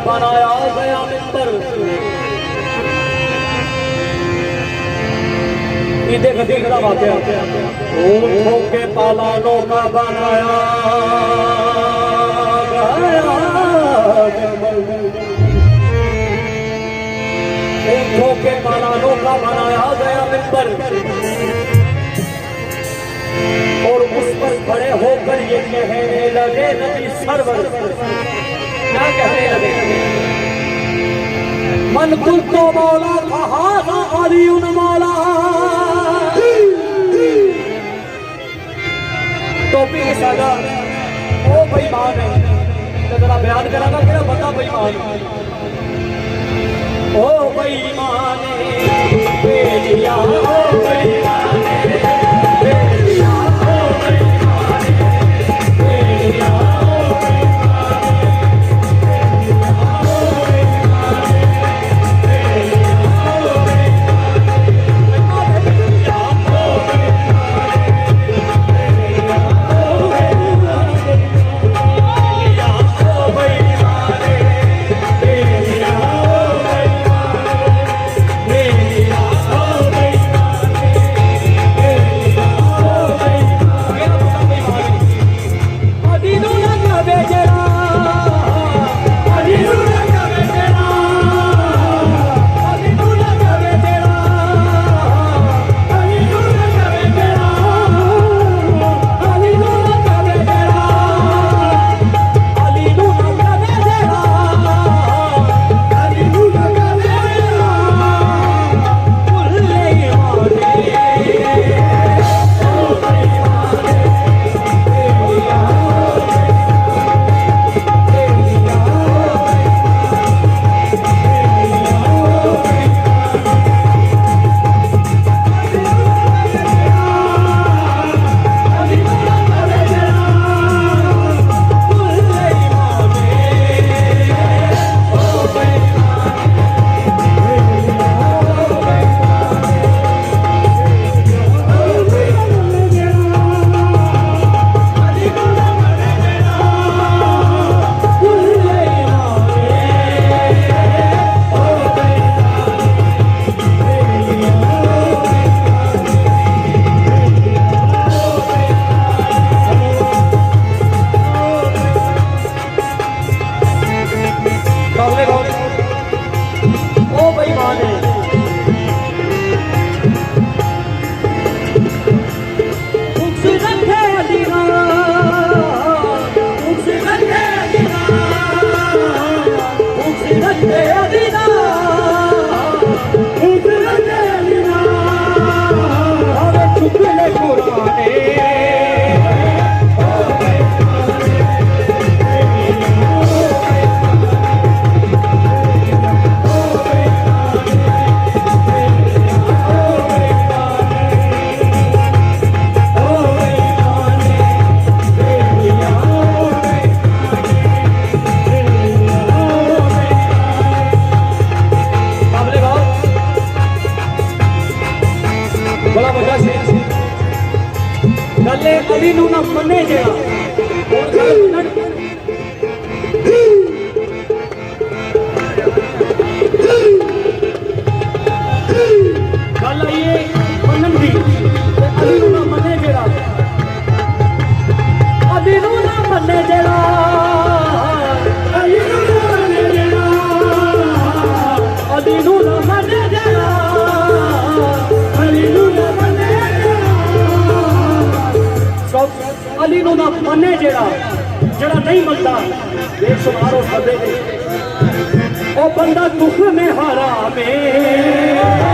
बनाया गया मित्र देख देखना वाक्य ऊँटों के पालानों का बनाया ऊँटों के पालानों का बनाया गया मित्र और उस पर खड़े होकर ये कहने लगे नबी सरवर क्या कहने लगे मन कुल तो मौला कहा था अली उन मौला टोपी के सागा ओ बेईमान है तो जरा बयान कराना क्या बता बेईमान ओ बेईमान बेलिया ओ बेईमान बेलिया ओ बेईमान बेलिया अली नू ना मने जड़ा गल ये मनन दी अली नू ना मने जड़ा अली नू ना मने जड़ा अली नू ना मने जड़ा अली नू ना मने जड़ा अली नू ना मने अली नू ना मने जेड़ा जेड़ा नहीं मनता बेशुमारो सदे ओ बंदा दुख में हारा में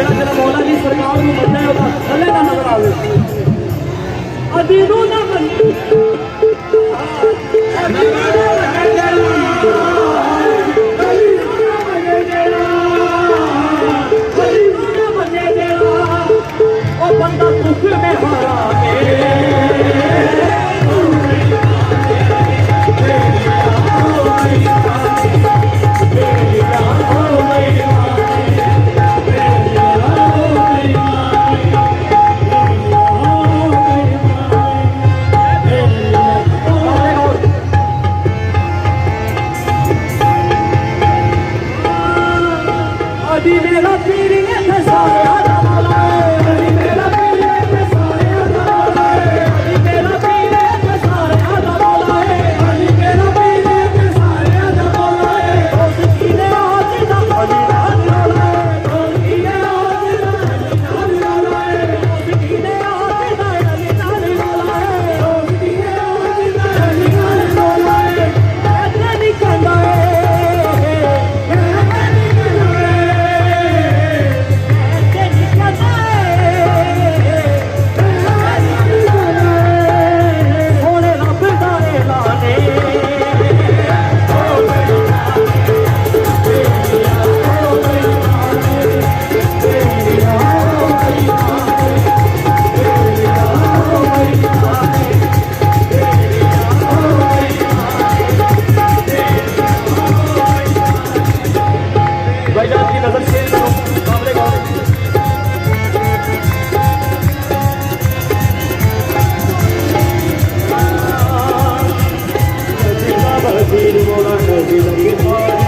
ਜਿਹੜਾ ਜਿਹੜਾ ਮੌਲਾ ਦੀ ਸਰਕਾਰ ਨੂੰ ਮੰਨਦਾ ਹੈ ਉਹਦਾ ਥੱਲੇ ਨਾ ਨਜ਼ਰ ਆਵੇ ਅਦੀ ਨੂੰ ਨਾ ਮੰਨ ਉਹ ਬੰਦਾ ਦੁੱਖ ਮੇ ਹਾਰਾ अभी मेरा पीर है सारा मौला अभी मेरा पीर है सारा मौला अभी मेरा पीर है सारा मौला अभी मेरा पीर है सारा मौला उसकी ने आज ना अली मौला उसकी ने आज ना अली मौला उसकी ने आज ना अली मौला उसकी ने आज ना अली मौला ऐसा नहीं कहता Mola,